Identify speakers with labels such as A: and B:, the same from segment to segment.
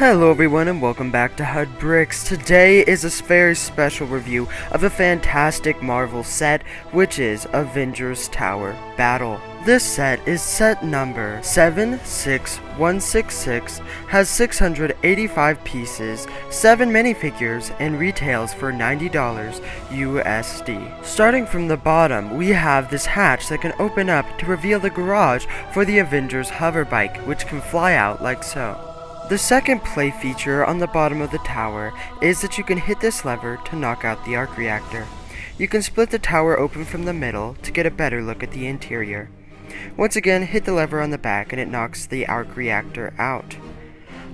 A: Hello everyone and welcome back to HUD Bricks. Today is a very special review of a fantastic Marvel set, which is Avengers Tower Battle. This set is set number 76166, has 685 pieces, 7 minifigures, and retails for $90 USD. Starting from the bottom, we have this hatch that can open up to reveal the garage for the Avengers hover bike, which can fly out like so. The second play feature on the bottom of the tower is that you can hit this lever to knock out the arc reactor. You can split the tower open from the middle to get a better look at the interior. Once again, hit the lever on the back and it knocks the arc reactor out.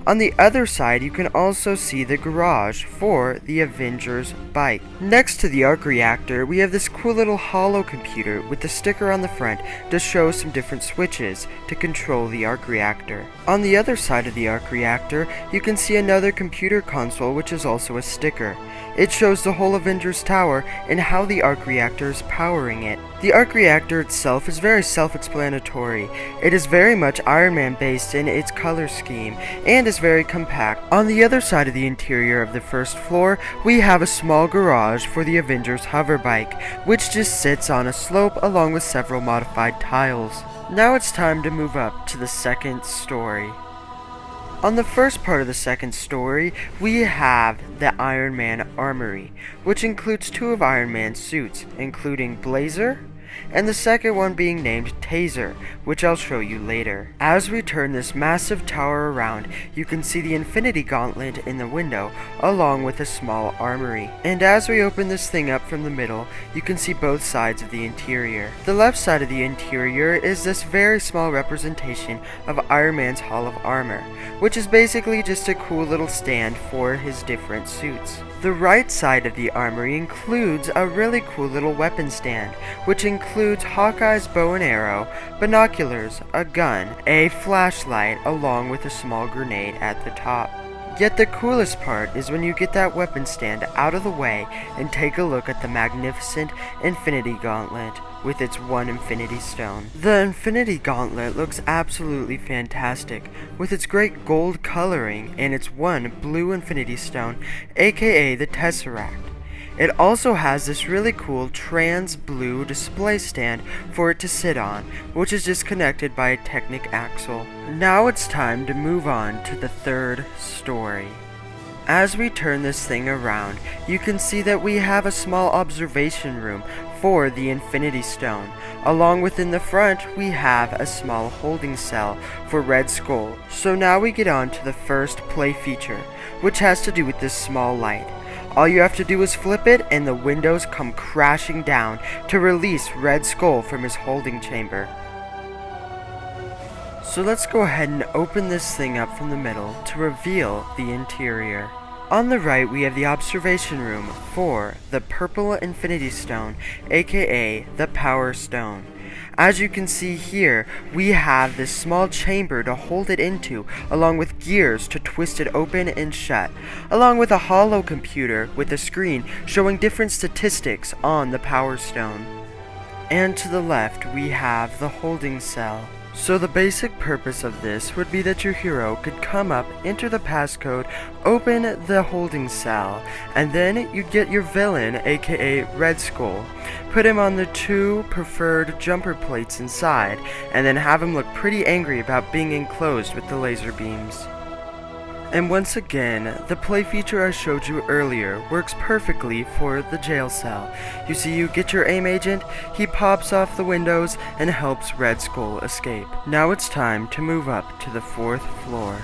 A: On the other side, you can also see the garage for the Avengers bike. Next to the arc reactor, we have this cool little hollow computer with the sticker on the front to show some different switches to control the arc reactor. On the other side of the arc reactor, you can see another computer console which is also a sticker. It shows the whole Avengers Tower and how the arc reactor is powering it. The arc reactor itself is very self-explanatory. It is very much Iron Man based in its color scheme and is very compact. On the other side of the interior of the first floor, we have a small garage for the Avengers hover bike, which just sits on a slope along with several modified tiles. Now it's time to move up to the second story. On the first part of the second story, we have the Iron Man Armory, which includes 2 of Iron Man's suits, including Blazer, and the second one being named Taser, which I'll show you later. As we turn this massive tower around, you can see the Infinity Gauntlet in the window, along with a small armory. And as we open this thing up from the middle, you can see both sides of the interior. The left side of the interior is this very small representation of Iron Man's Hall of Armor, which is basically just a cool little stand for his different suits. The right side of the armory includes a really cool little weapon stand, which includes Hawkeye's bow and arrow, binoculars, a gun, a flashlight, along with a small grenade at the top. Yet the coolest part is when you get that weapon stand out of the way and take a look at the magnificent Infinity Gauntlet with its 1 Infinity Stone. The Infinity Gauntlet looks absolutely fantastic with its great gold coloring and its 1 blue Infinity Stone, aka the Tesseract. It also has this really cool trans blue display stand for it to sit on, which is just connected by a Technic axle. Now it's time to move on to the third story. As we turn this thing around, you can see that we have a small observation room for the Infinity Stone. Along within the front, we have a small holding cell for Red Skull. So now we get on to the first play feature, which has to do with this small light. All you have to do is flip it and the windows come crashing down to release Red Skull from his holding chamber. So let's go ahead and open this thing up from the middle to reveal the interior. On the right, we have the observation room for the Purple Infinity Stone, aka the Power Stone. As you can see here, we have this small chamber to hold it into, along with gears to twist it open and shut, along with a hollow computer with a screen showing different statistics on the Power Stone. And to the left, we have the holding cell. So the basic purpose of this would be that your hero could come up, enter the passcode, open the holding cell, and then you'd get your villain, aka Red Skull, put him on the 2 preferred jumper plates inside, and then have him look pretty angry about being enclosed with the laser beams. And once again, the play feature I showed you earlier works perfectly for the jail cell. You see, you get your AIM agent, he pops off the windows and helps Red Skull escape. Now it's time to move up to the 4th floor.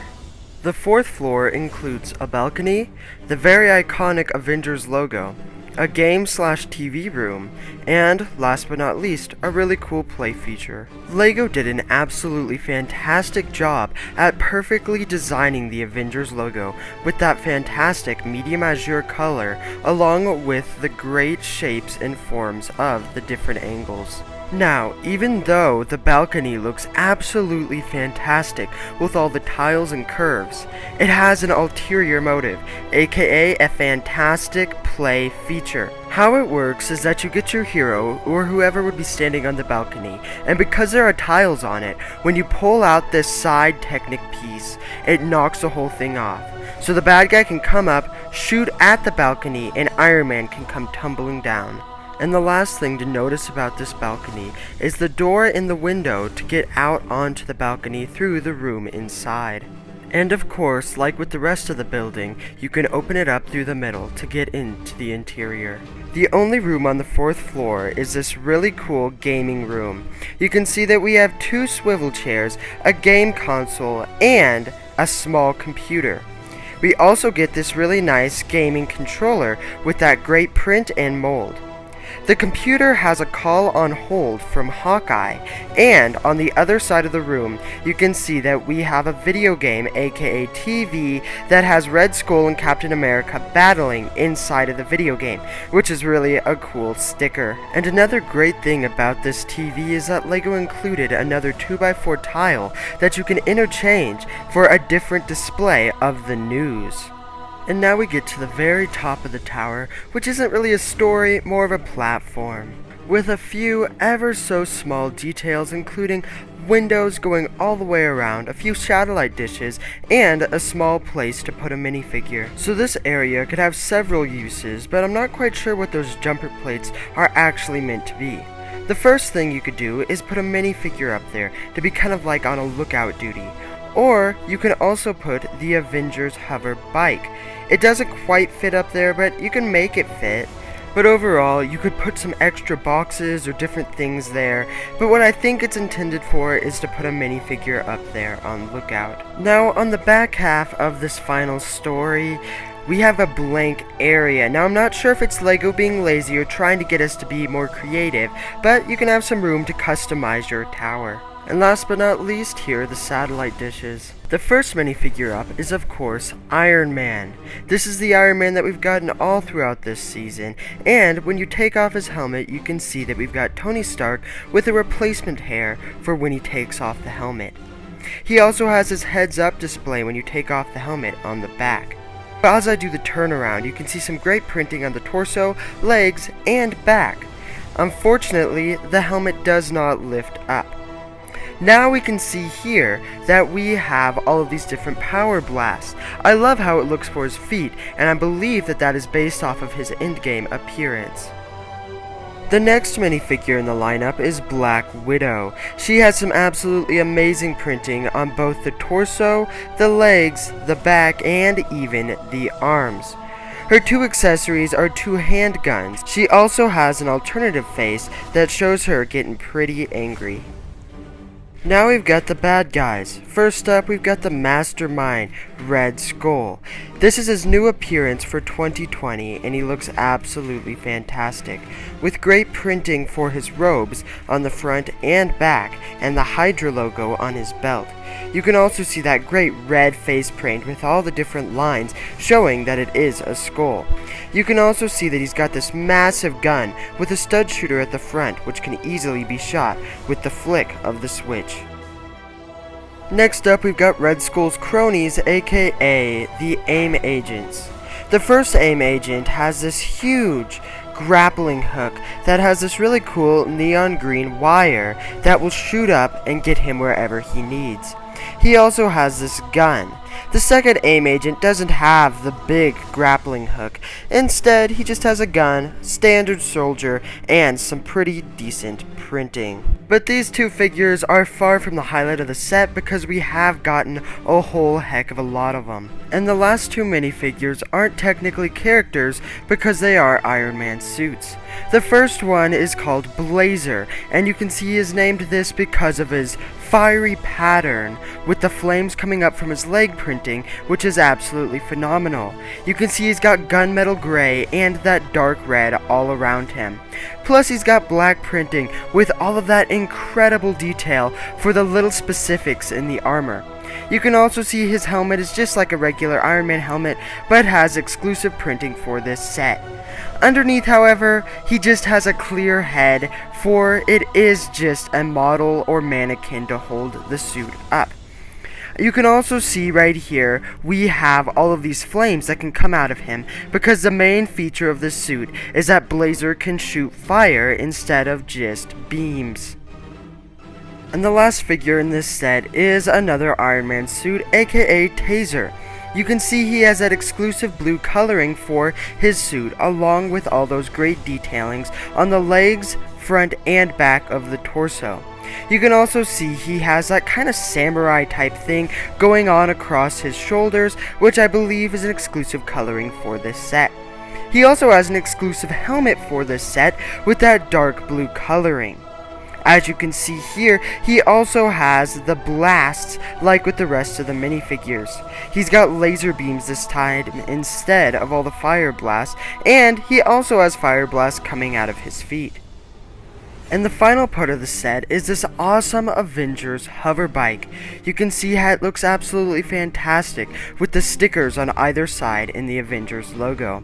A: The 4th floor includes a balcony, the very iconic Avengers logo, a game/TV room, and, last but not least, a really cool play feature. LEGO did an absolutely fantastic job at perfectly designing the Avengers logo with that fantastic medium azure color, along with the great shapes and forms of the different angles. Now, even though the balcony looks absolutely fantastic with all the tiles and curves, it has an ulterior motive, aka a fantastic play feature. How it works is that you get your hero, or whoever would be standing on the balcony, and because there are tiles on it, when you pull out this side Technic piece, it knocks the whole thing off. So the bad guy can come up, shoot at the balcony, and Iron Man can come tumbling down. And the last thing to notice about this balcony is the door in the window to get out onto the balcony through the room inside. And of course, like with the rest of the building, you can open it up through the middle to get into the interior. The only room on the 4th floor is this really cool gaming room. You can see that we have 2 swivel chairs, a game console, and a small computer. We also get this really nice gaming controller with that great print and mold. The computer has a call on hold from Hawkeye, and on the other side of the room, you can see that we have a video game, aka TV, that has Red Skull and Captain America battling inside of the video game, which is really a cool sticker. And another great thing about this TV is that LEGO included another 2x4 tile that you can interchange for a different display of the news. And now we get to the very top of the tower, which isn't really a story, more of a platform, with a few ever so small details including windows going all the way around, a few satellite dishes, and a small place to put a minifigure. So this area could have several uses, but I'm not quite sure what those jumper plates are actually meant to be. The first thing you could do is put a minifigure up there to be kind of like on a lookout duty. Or you can also put the Avengers hover bike. It doesn't quite fit up there, but you can make it fit. But overall, you could put some extra boxes or different things there, but what I think it's intended for is to put a minifigure up there on lookout. Now, on the back half of this final story, we have a blank area. Now, I'm not sure if it's LEGO being lazy or trying to get us to be more creative, but you can have some room to customize your tower. And last but not least, here are the satellite dishes. The first minifigure up is of course Iron Man. This is the Iron Man that we've gotten all throughout this season, and when you take off his helmet you can see that we've got Tony Stark with a replacement hair for when he takes off the helmet. He also has his heads up display when you take off the helmet on the back. As I do the turnaround, you can see some great printing on the torso, legs, and back. Unfortunately, the helmet does not lift up. Now we can see here that we have all of these different power blasts. I love how it looks for his feet, and I believe that that is based off of his endgame appearance. The next minifigure in the lineup is Black Widow. She has some absolutely amazing printing on both the torso, the legs, the back, and even the arms. Her 2 accessories are 2 handguns. She also has an alternative face that shows her getting pretty angry. Now we've got the bad guys. First up, we've got the Mastermind, Red Skull. This is his new appearance for 2020, and he looks absolutely fantastic, with great printing for his robes on the front and back, and the Hydra logo on his belt. You can also see that great red face paint with all the different lines showing that it is a skull. You can also see that he's got this massive gun with a stud shooter at the front, which can easily be shot with the flick of the switch. Next up, we've got Red Skull's cronies, aka the AIM agents. The first AIM agent has this huge grappling hook that has this really cool neon green wire that will shoot up and get him wherever he needs. He also has this gun. The second AIM agent doesn't have the big grappling hook. Instead, he just has a gun, standard soldier, and some pretty decent printing. But these 2 figures are far from the highlight of the set because we have gotten a whole heck of a lot of them. And the last 2 minifigures aren't technically characters because they are Iron Man suits. The first one is called Blazer, and you can see he is named this because of his fiery pattern with the flames coming up from his leg printing, which is absolutely phenomenal. You can see he's got gunmetal gray and that dark red all around him. Plus he's got black printing with all of that incredible detail for the little specifics in the armor. You can also see his helmet is just like a regular Iron Man helmet, but has exclusive printing for this set. Underneath, however, he just has a clear head, for it is just a model or mannequin to hold the suit up. You can also see right here, we have all of these flames that can come out of him, because the main feature of this suit is that Blazer can shoot fire instead of just beams. And the last figure in this set is another Iron Man suit, aka Taser. You can see he has that exclusive blue coloring for his suit, along with all those great detailings on the legs, front, and back of the torso. You can also see he has that kind of samurai type thing going on across his shoulders, which I believe is an exclusive coloring for this set. He also has an exclusive helmet for this set with that dark blue coloring. As you can see here, he also has the blasts like with the rest of the minifigures. He's got laser beams this time instead of all the fire blasts, and he also has fire blasts coming out of his feet. And the final part of the set is this awesome Avengers hover bike. You can see how it looks absolutely fantastic with the stickers on either side in the Avengers logo.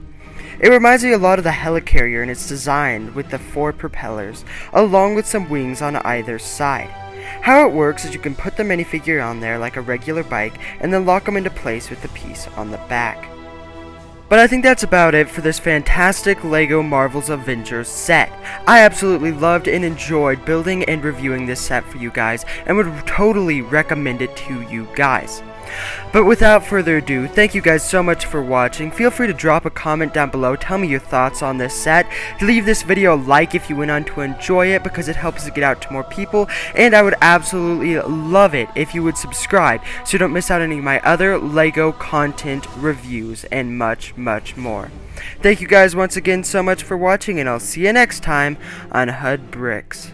A: It reminds me a lot of the helicarrier in its design with the 4 propellers, along with some wings on either side. How it works is you can put the minifigure on there like a regular bike, and then lock them into place with the piece on the back. But I think that's about it for this fantastic LEGO Marvel's Avengers set. I absolutely loved and enjoyed building and reviewing this set for you guys, and would totally recommend it to you guys. But without further ado, thank you guys so much for watching. Feel free to drop a comment down below, tell me your thoughts on this set. Leave this video a like if you went on to enjoy it, because it helps it get out to more people. And I would absolutely love it if you would subscribe, so you don't miss out on any of my other LEGO content reviews and much, much more. Thank you guys once again so much for watching, and I'll see you next time on HUD Bricks.